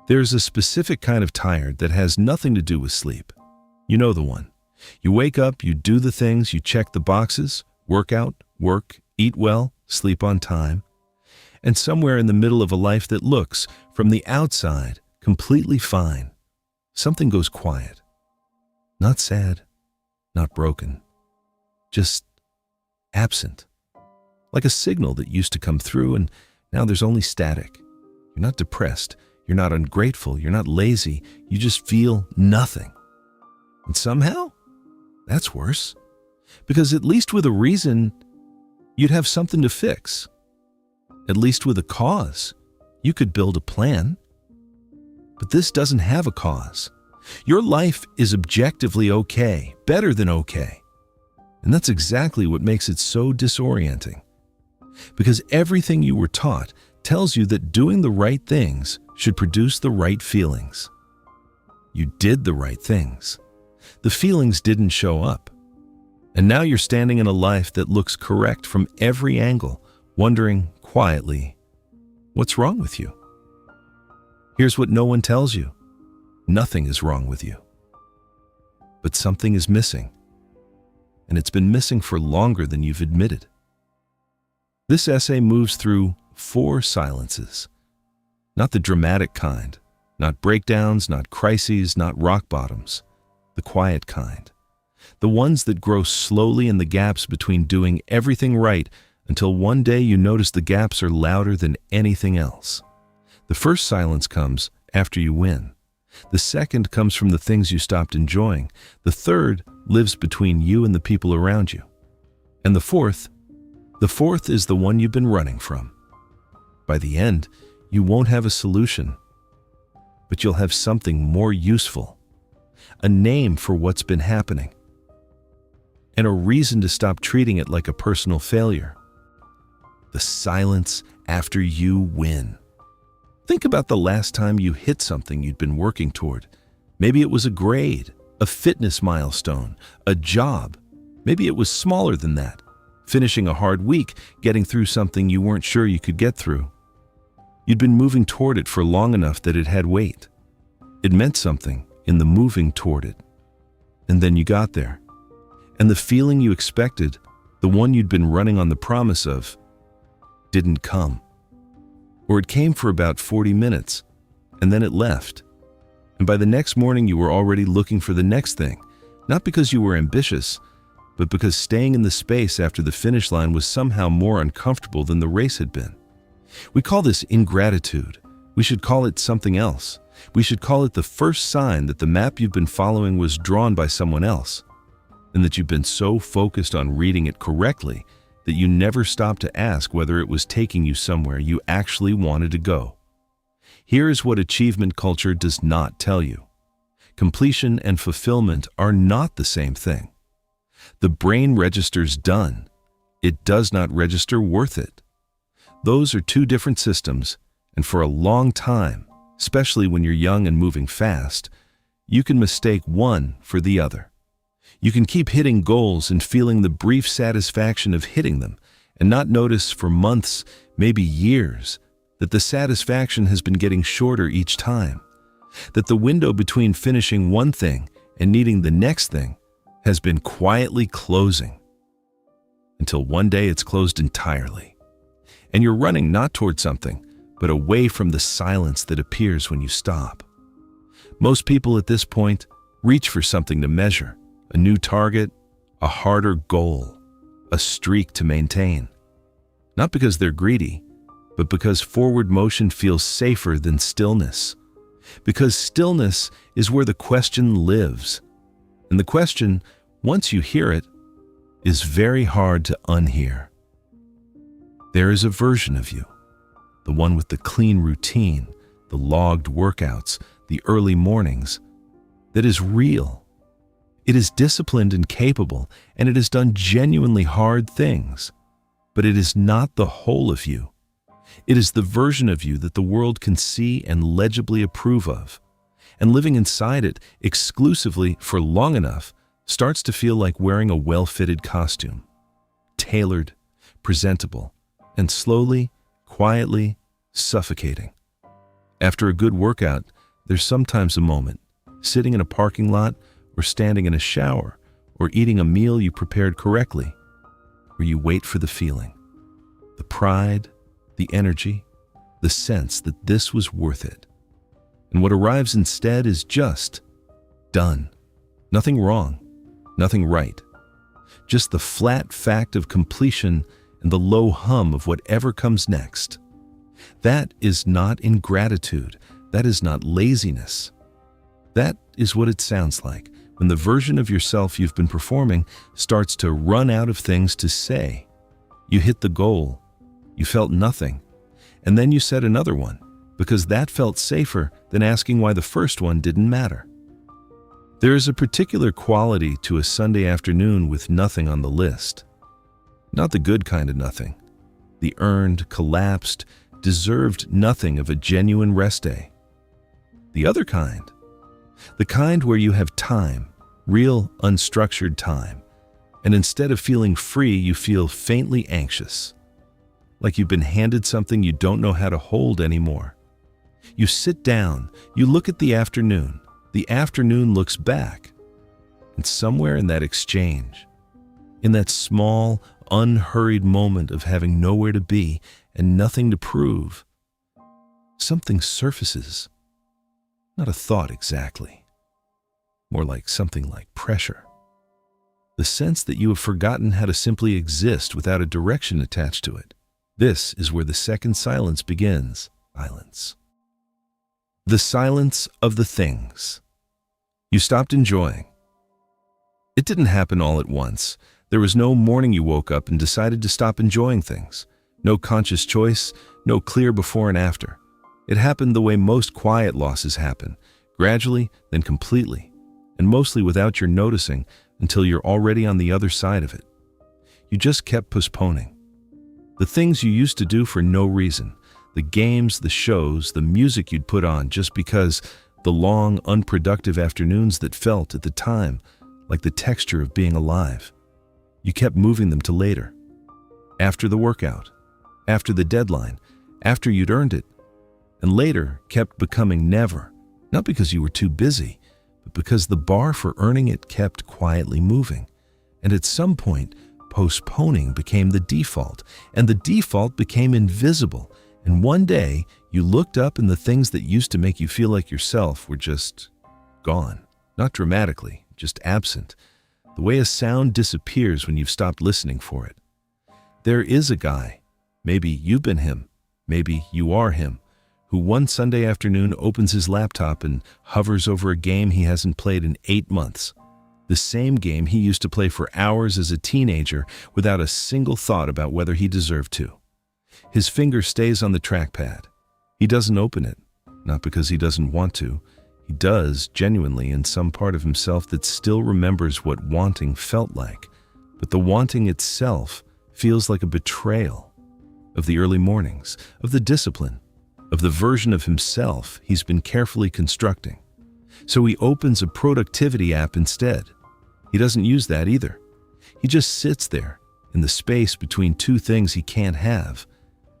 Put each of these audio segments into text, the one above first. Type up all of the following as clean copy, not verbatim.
There's a specific kind of tired that has nothing to do with sleep. You know the one. You wake up, you do the things, you check the boxes, work out, work, eat well, sleep on time. And somewhere in the middle of a life that looks, from the outside, completely fine, something goes quiet. Not sad, not broken, just absent. Like a signal that used to come through and now there's only static. You're not depressed, you're not ungrateful, you're not lazy, you just feel nothing. And somehow, that's worse. Because at least with a reason, you'd have something to fix. At least with a cause, you could build a plan. But this doesn't have a cause. Your life is objectively okay, better than okay. And that's exactly what makes it so disorienting. Because everything you were taught tells you that doing the right things should produce the right feelings. You did the right things. The feelings didn't show up. And now you're standing in a life that looks correct from every angle, wondering quietly, what's wrong with you? Here's what no one tells you. Nothing is wrong with you. But something is missing. And it's been missing for longer than you've admitted. This essay moves through 4 silences. Not the dramatic kind, not breakdowns, not crises, not rock bottoms. The quiet kind. The ones that grow slowly in the gaps between doing everything right until one day you notice the gaps are louder than anything else. The first silence comes after you win. The second comes from the things you stopped enjoying. The third lives between you and the people around you. And the fourth is the one you've been running from. By the end, you won't have a solution, but you'll have something more useful, a name for what's been happening, and a reason to stop treating it like a personal failure. The silence after you win. Think about the last time you hit something you'd been working toward. Maybe it was a grade, a fitness milestone, a job. Maybe it was smaller than that. Finishing a hard week, getting through something you weren't sure you could get through. You'd been moving toward it for long enough that it had weight. It meant something in the moving toward it. And then you got there. And the feeling you expected, the one you'd been running on the promise of, didn't come. Or it came for about 40 minutes, and then it left. And by the next morning you were already looking for the next thing, not because you were ambitious, but because staying in the space after the finish line was somehow more uncomfortable than the race had been. We call this ingratitude. We should call it something else. We should call it the first sign that the map you've been following was drawn by someone else, and that you've been so focused on reading it correctly that you never stopped to ask whether it was taking you somewhere you actually wanted to go. Here is what achievement culture does not tell you. Completion and fulfillment are not the same thing. The brain registers done. It does not register worth it. Those are 2 different systems, and for a long time, especially when you're young and moving fast, you can mistake one for the other. You can keep hitting goals and feeling the brief satisfaction of hitting them and not notice for months, maybe years, that the satisfaction has been getting shorter each time, that the window between finishing one thing and needing the next thing has been quietly closing, until one day it's closed entirely, and you're running not toward something, but away from the silence that appears when you stop. Most people at this point reach for something to measure, a new target, a harder goal, a streak to maintain. Not because they're greedy, but because forward motion feels safer than stillness. Because stillness is where the question lives. And the question, once you hear it, is very hard to unhear. There is a version of you, the one with the clean routine, the logged workouts, the early mornings, that is real. It is disciplined and capable, and it has done genuinely hard things. But it is not the whole of you. It is the version of you that the world can see and legibly approve of. And living inside it exclusively for long enough starts to feel like wearing a well-fitted costume. Tailored, presentable, and slowly, quietly, suffocating. After a good workout, There's sometimes a moment, sitting in a parking lot or standing in a shower or eating a meal you prepared correctly, where you wait for the feeling, the pride, the energy, the sense that this was worth it. And what arrives instead is just done. Nothing wrong, nothing right. Just the flat fact of completion and the low hum of whatever comes next. That is not ingratitude. That is not laziness. That is what it sounds like when the version of yourself you've been performing starts to run out of things to say. You hit the goal, you felt nothing, and then you set another one because that felt safer than asking why the first one didn't matter. There is a particular quality to a Sunday afternoon with nothing on the list. Not the good kind of nothing. The earned, collapsed, deserved nothing of a genuine rest day. The other kind. The kind where you have time, real unstructured time, and instead of feeling free, you feel faintly anxious. Like you've been handed something you don't know how to hold anymore. You sit down, you look at the afternoon looks back, and somewhere in that exchange, in that small, unhurried moment of having nowhere to be and nothing to prove, something surfaces. Not a thought exactly, more like something like pressure. The sense that you have forgotten how to simply exist without a direction attached to it. This is where the second silence begins. Silence. The silence of the things. You stopped enjoying. It didn't happen all at once. There was no morning you woke up and decided to stop enjoying things. No conscious choice, no clear before and after. It happened the way most quiet losses happen, gradually, then completely, and mostly without your noticing until you're already on the other side of it. You just kept postponing. The things you used to do for no reason, the games, the shows, the music you'd put on just because, the long, unproductive afternoons that felt at the time like the texture of being alive. You kept moving them to later. After the workout, after the deadline, after you'd earned it, and later kept becoming never, not because you were too busy, but because the bar for earning it kept quietly moving. And at some point, postponing became the default, and the default became invisible. And one day, you looked up and the things that used to make you feel like yourself were just gone. Not dramatically, just absent. The way a sound disappears when you've stopped listening for it. There is a guy, maybe you've been him, maybe you are him, who one Sunday afternoon opens his laptop and hovers over a game he hasn't played in 8 months. The same game he used to play for hours as a teenager without a single thought about whether he deserved to. His finger stays on the trackpad. He doesn't open it, not because he doesn't want to. He does, genuinely, in some part of himself that still remembers what wanting felt like. But the wanting itself feels like a betrayal of the early mornings, of the discipline, of the version of himself he's been carefully constructing. So he opens a productivity app instead. He doesn't use that either. He just sits there, in the space between two things he can't have,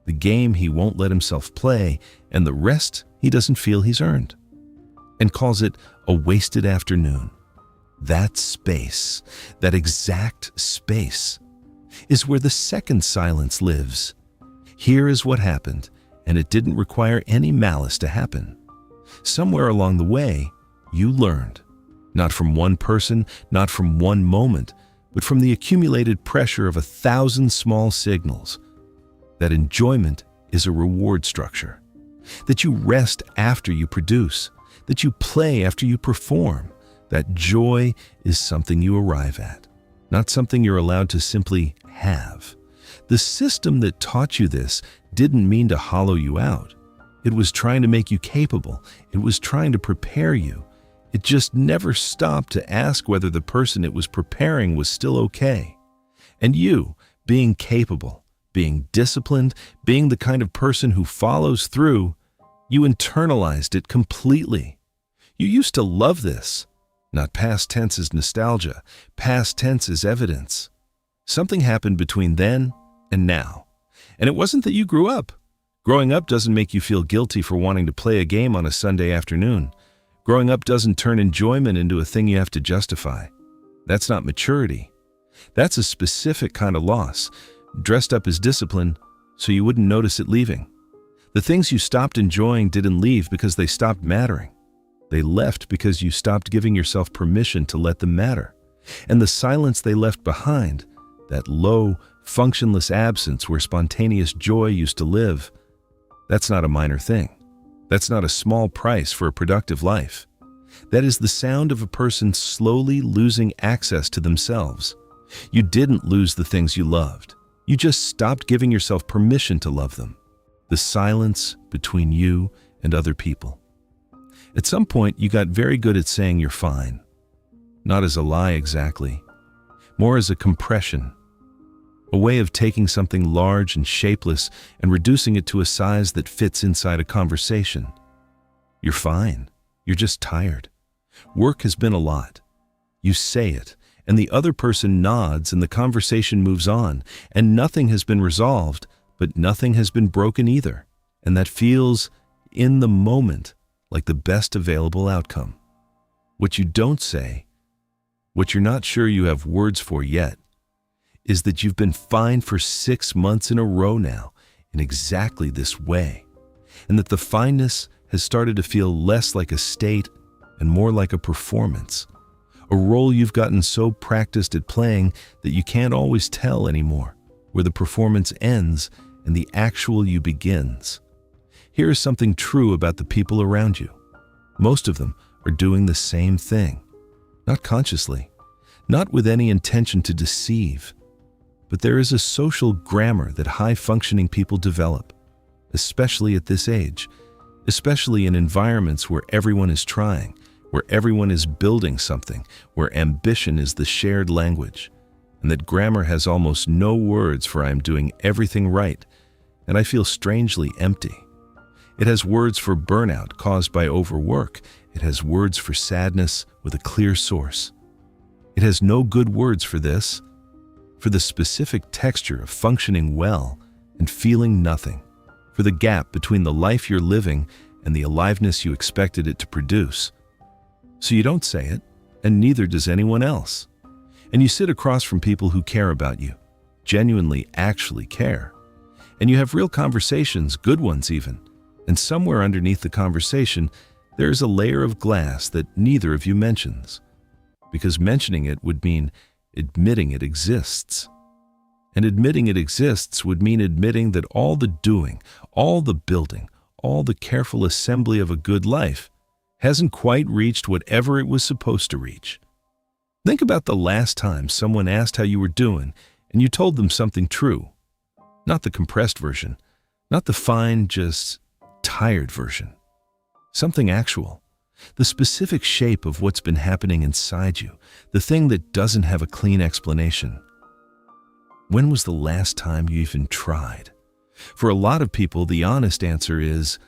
the game he won't let himself play, and the rest he doesn't feel he's earned, and calls it a wasted afternoon. That space, that exact space, is where the second silence lives. Here is what happened, and it didn't require any malice to happen. Somewhere along the way, you learned, not from one person, not from one moment, but from the accumulated pressure of 1,000 small signals, that enjoyment is a reward structure, that you rest after you produce, that you play after you perform, that joy is something you arrive at, not something you're allowed to simply have. The system that taught you this didn't mean to hollow you out. It was trying to make you capable. It was trying to prepare you. It just never stopped to ask whether the person it was preparing was still okay. And you, being capable, being disciplined, being the kind of person who follows through, you internalized it completely. You used to love this. Not past tense as nostalgia, past tense as evidence. Something happened between then and now. And it wasn't that you grew up. Growing up doesn't make you feel guilty for wanting to play a game on a Sunday afternoon. Growing up doesn't turn enjoyment into a thing you have to justify. That's not maturity. That's a specific kind of loss, dressed up as discipline so you wouldn't notice it leaving. The things you stopped enjoying didn't leave because they stopped mattering. They left because you stopped giving yourself permission to let them matter. And the silence they left behind, that low, functionless absence where spontaneous joy used to live, that's not a minor thing. That's not a small price for a productive life. That is the sound of a person slowly losing access to themselves. You didn't lose the things you loved. You just stopped giving yourself permission to love them. The silence between you and other people. At some point, you got very good at saying you're fine. Not as a lie exactly, more as a compression. A way of taking something large and shapeless and reducing it to a size that fits inside a conversation. You're fine. You're just tired. Work has been a lot. You say it, and the other person nods and the conversation moves on, and nothing has been resolved, but nothing has been broken either. And that feels, in the moment, like the best available outcome. What you don't say, what you're not sure you have words for yet, is that you've been fine for 6 months in a row now, in exactly this way, and that the fineness has started to feel less like a state and more like a performance, a role you've gotten so practiced at playing that you can't always tell anymore where the performance ends and the actual you begins. Here is something true about the people around you. Most of them are doing the same thing, not consciously, not with any intention to deceive. But there is a social grammar that high-functioning people develop, especially at this age, especially in environments where everyone is trying, where everyone is building something, where ambition is the shared language, and that grammar has almost no words for "I am doing everything right, and I feel strangely empty." It has words for burnout caused by overwork. It has words for sadness with a clear source. It has no good words for this, for the specific texture of functioning well and feeling nothing, for the gap between the life you're living and the aliveness you expected it to produce. So you don't say it, and neither does anyone else. And you sit across from people who care about you, genuinely actually care. And you have real conversations, good ones even, and somewhere underneath the conversation, there is a layer of glass that neither of you mentions, because mentioning it would mean admitting it exists. And admitting it exists would mean admitting that all the doing, all the building, all the careful assembly of a good life hasn't quite reached whatever it was supposed to reach. Think about the last time someone asked how you were doing and you told them something true. Not the compressed version, not the fine, just tired version. Something actual. The specific shape of what's been happening inside you, the thing that doesn't have a clean explanation. When was the last time you even tried? For a lot of people, the honest answer is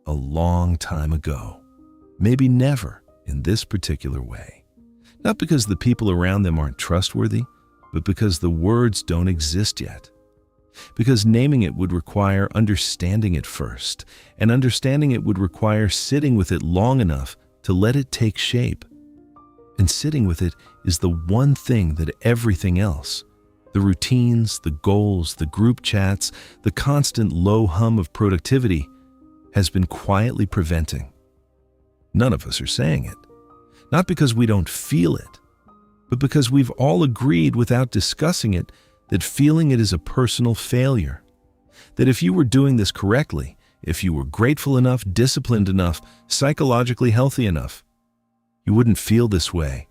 a long time ago. Maybe never in this particular way. Not because the people around them aren't trustworthy, but because the words don't exist yet. Because naming it would require understanding it first, and understanding it would require sitting with it long enough to let it take shape. And sitting with it is the one thing that everything else, the routines, the goals, the group chats, the constant low hum of productivity, has been quietly preventing. None of us are saying it, not because we don't feel it, but because we've all agreed without discussing it that feeling it is a personal failure. That if you were doing this correctly, if you were grateful enough, disciplined enough, psychologically healthy enough, you wouldn't feel this way.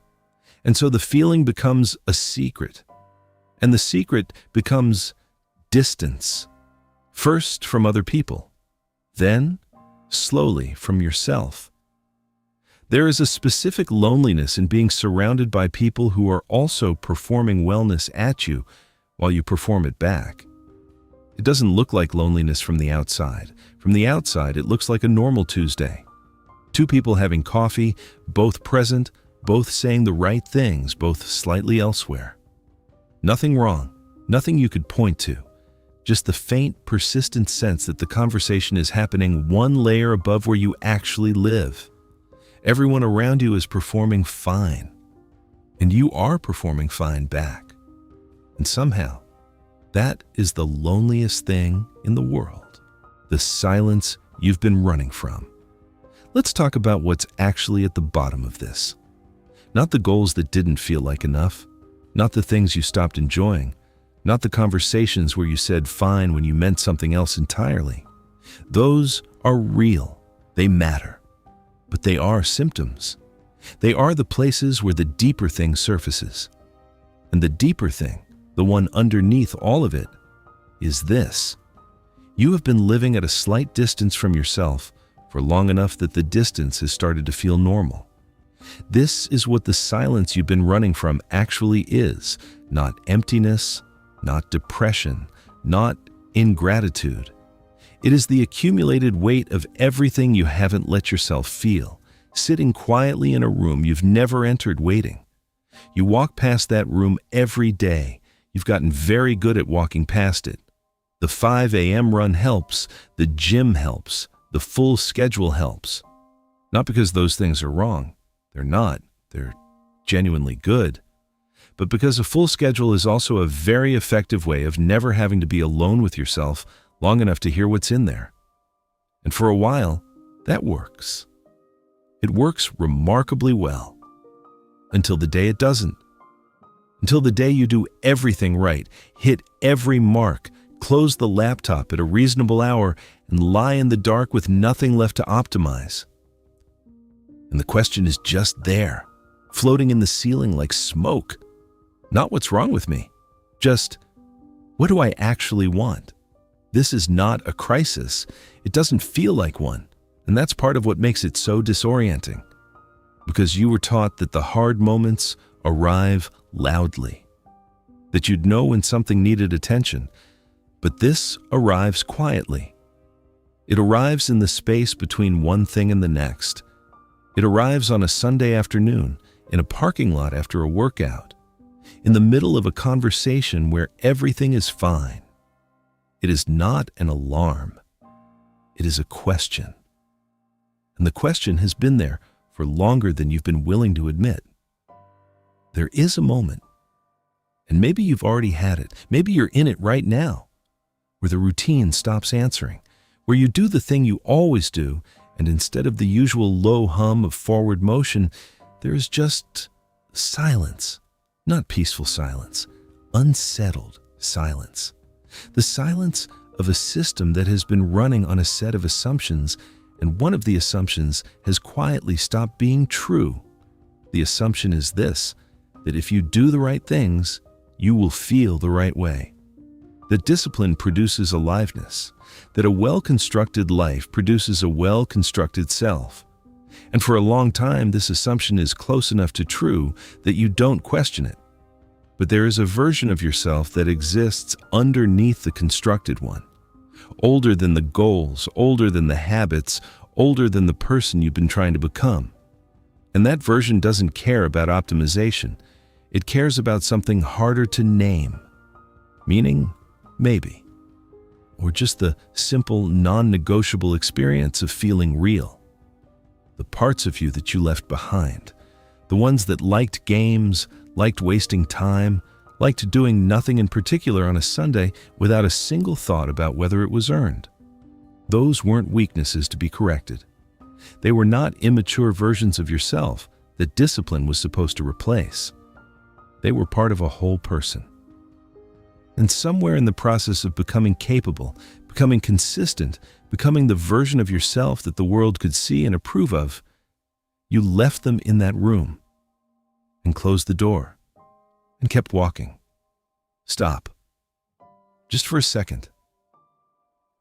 And so the feeling becomes a secret. And the secret becomes distance. First from other people, then slowly from yourself. There is a specific loneliness in being surrounded by people who are also performing wellness at you while you perform it back. It doesn't look like loneliness from the outside. From the outside, it looks like a normal Tuesday. Two people having coffee, both present, both saying the right things, both slightly elsewhere. Nothing wrong, nothing you could point to. Just the faint, persistent sense that the conversation is happening one layer above where you actually live. Everyone around you is performing fine, and you are performing fine back. And somehow, that is the loneliest thing in the world, the silence you've been running from. Let's talk about what's actually at the bottom of this. Not the goals that didn't feel like enough, not the things you stopped enjoying, not the conversations where you said fine when you meant something else entirely. Those are real, they matter, but they are symptoms. They are the places where the deeper thing surfaces. And the deeper thing, the one underneath all of it, is this. You have been living at a slight distance from yourself for long enough that the distance has started to feel normal. This is what the silence you've been running from actually is, not emptiness, not depression, not ingratitude. It is the accumulated weight of everything you haven't let yourself feel, sitting quietly in a room you've never entered waiting. You walk past that room every day. You've gotten very good at walking past it. The 5 a.m. run helps, the gym helps, the full schedule helps. Not because those things are wrong. They're not. They're genuinely good. But because a full schedule is also a very effective way of never having to be alone with yourself long enough to hear what's in there. And for a while, that works. It works remarkably well. Until the day it doesn't. Until the day you do everything right, hit every mark, close the laptop at a reasonable hour, and lie in the dark with nothing left to optimize. And the question is just there, floating in the ceiling like smoke. Not what's wrong with me, just what do I actually want? This is not a crisis. It doesn't feel like one, and that's part of what makes it so disorienting. Because you were taught that the hard moments arrive loudly, that you'd know when something needed attention, but this arrives quietly. It arrives in the space between one thing and the next. It arrives on a Sunday afternoon, in a parking lot after a workout, in the middle of a conversation where everything is fine. It is not an alarm. It is a question. And the question has been there for longer than you've been willing to admit. There is a moment, and maybe you've already had it, maybe you're in it right now, where the routine stops answering, where you do the thing you always do, and instead of the usual low hum of forward motion, there is just silence. Not peaceful silence, unsettled silence. The silence of a system that has been running on a set of assumptions, and one of the assumptions has quietly stopped being true. The assumption is this, that if you do the right things, you will feel the right way. That discipline produces aliveness, that a well-constructed life produces a well-constructed self. And for a long time, this assumption is close enough to true that you don't question it. But there is a version of yourself that exists underneath the constructed one, older than the goals, older than the habits, older than the person you've been trying to become. And that version doesn't care about optimization. It cares about something harder to name, meaning maybe, or just the simple, non-negotiable experience of feeling real. The parts of you that you left behind, the ones that liked games, liked wasting time, liked doing nothing in particular on a Sunday without a single thought about whether it was earned. Those weren't weaknesses to be corrected. They were not immature versions of yourself that discipline was supposed to replace. They were part of a whole person. And somewhere in the process of becoming capable, becoming consistent, becoming the version of yourself that the world could see and approve of, you left them in that room and closed the door and kept walking. Stop. Just for a second.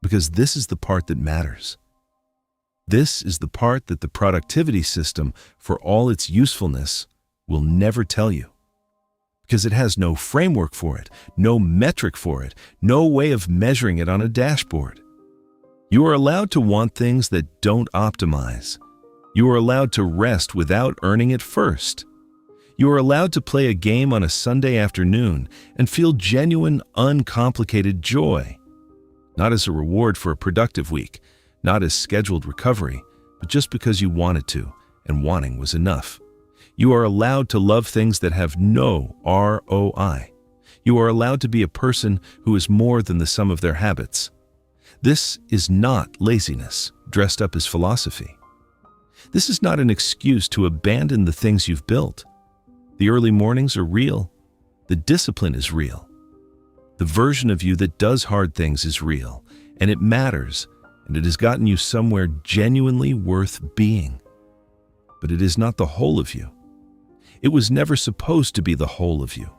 Because this is the part that matters. This is the part that the productivity system, for all its usefulness, will never tell you. Because it has no framework for it, no metric for it, no way of measuring it on a dashboard. You are allowed to want things that don't optimize. You are allowed to rest without earning it first. You are allowed to play a game on a Sunday afternoon and feel genuine, uncomplicated joy. Not as a reward for a productive week, not as scheduled recovery, but just because you wanted to, and wanting was enough. You are allowed to love things that have no ROI. You are allowed to be a person who is more than the sum of their habits. This is not laziness dressed up as philosophy. This is not an excuse to abandon the things you've built. The early mornings are real. The discipline is real. The version of you that does hard things is real, and it matters, and it has gotten you somewhere genuinely worth being. But it is not the whole of you. It was never supposed to be the whole of you.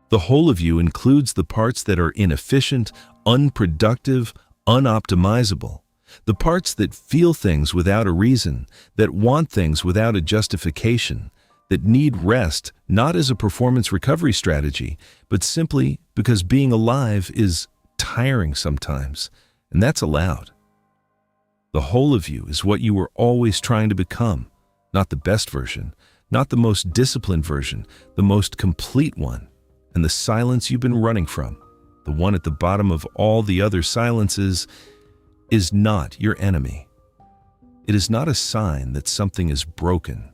The whole of you includes the parts that are inefficient, unproductive, unoptimizable. The parts that feel things without a reason, that want things without a justification, that need rest not as a performance recovery strategy, but simply because being alive is tiring sometimes, and that's allowed. The whole of you is what you were always trying to become, not the best version, not the most disciplined version, the most complete one, and the silence you've been running from, the one at the bottom of all the other silences, is not your enemy. It is not a sign that something is broken.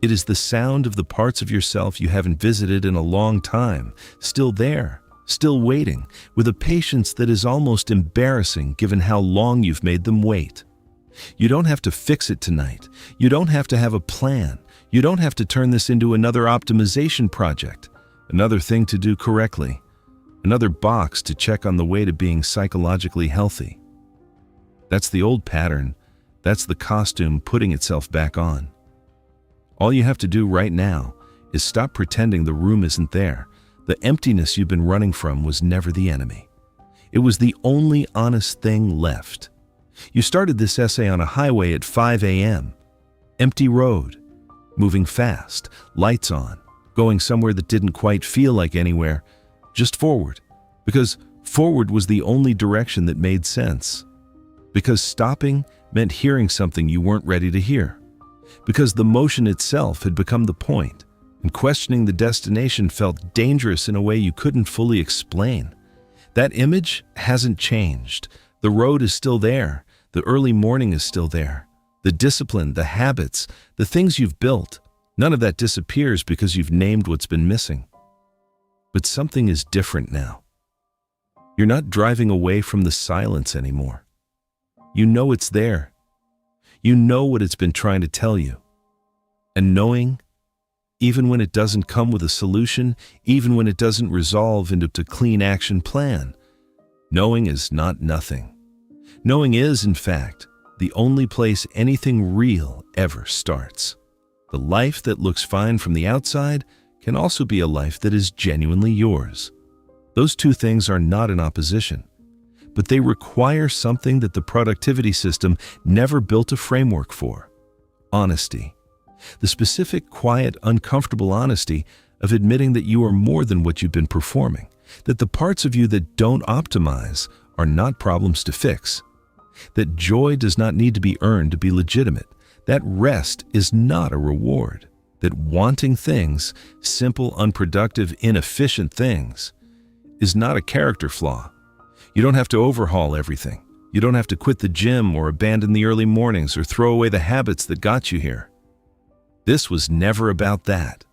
It is the sound of the parts of yourself you haven't visited in a long time, still there, still waiting, with a patience that is almost embarrassing given how long you've made them wait. You don't have to fix it tonight. You don't have to have a plan. You don't have to turn this into another optimization project, another thing to do correctly, another box to check on the way to being psychologically healthy. That's the old pattern. That's the costume putting itself back on. All you have to do right now is stop pretending the room isn't there. The emptiness you've been running from was never the enemy. It was the only honest thing left. You started this essay on a highway at 5 a.m. Empty road, moving fast, lights on, going somewhere that didn't quite feel like anywhere, just forward, because forward was the only direction that made sense. Because stopping meant hearing something you weren't ready to hear. Because the motion itself had become the point, and questioning the destination felt dangerous in a way you couldn't fully explain. That image hasn't changed. The road is still there. The early morning is still there. The discipline, the habits, the things you've built, none of that disappears because you've named what's been missing. But something is different now. You're not driving away from the silence anymore. You know it's there. You know what it's been trying to tell you. And knowing, even when it doesn't come with a solution, even when it doesn't resolve into a clean action plan, knowing is not nothing. Knowing is, in fact, the only place anything real ever starts. The life that looks fine from the outside can also be a life that is genuinely yours. Those two things are not in opposition, but they require something that the productivity system never built a framework for: honesty. The specific, quiet, uncomfortable honesty of admitting that you are more than what you've been performing, that the parts of you that don't optimize are not problems to fix, that joy does not need to be earned to be legitimate, that rest is not a reward, that wanting things, simple, unproductive, inefficient things, is not a character flaw. You don't have to overhaul everything. You don't have to quit the gym or abandon the early mornings or throw away the habits that got you here. This was never about that.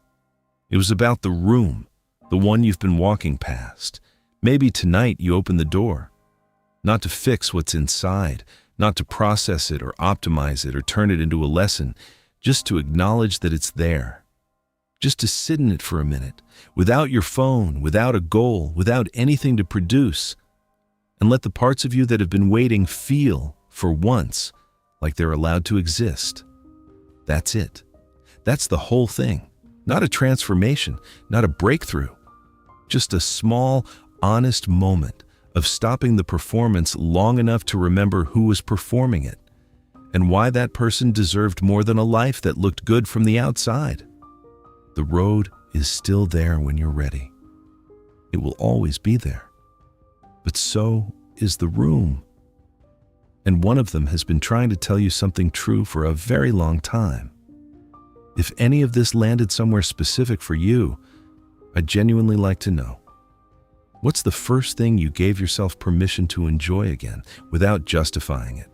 It was about the room, the one you've been walking past. Maybe tonight you open the door, not to fix what's inside, not to process it or optimize it or turn it into a lesson, just to acknowledge that it's there. Just to sit in it for a minute, without your phone, without a goal, without anything to produce, and let the parts of you that have been waiting feel, for once, like they're allowed to exist. That's it. That's the whole thing. Not a transformation, not a breakthrough. Just a small, honest moment of stopping the performance long enough to remember who was performing it and why that person deserved more than a life that looked good from the outside. The road is still there when you're ready. It will always be there. But so is the room. And one of them has been trying to tell you something true for a very long time. If any of this landed somewhere specific for you, I'd genuinely like to know. What's the first thing you gave yourself permission to enjoy again without justifying it?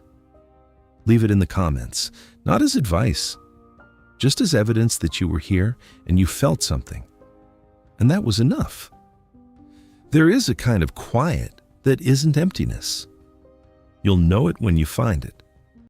Leave it in the comments, not as advice, just as evidence that you were here and you felt something. And that was enough. There is a kind of quiet that isn't emptiness. You'll know it when you find it.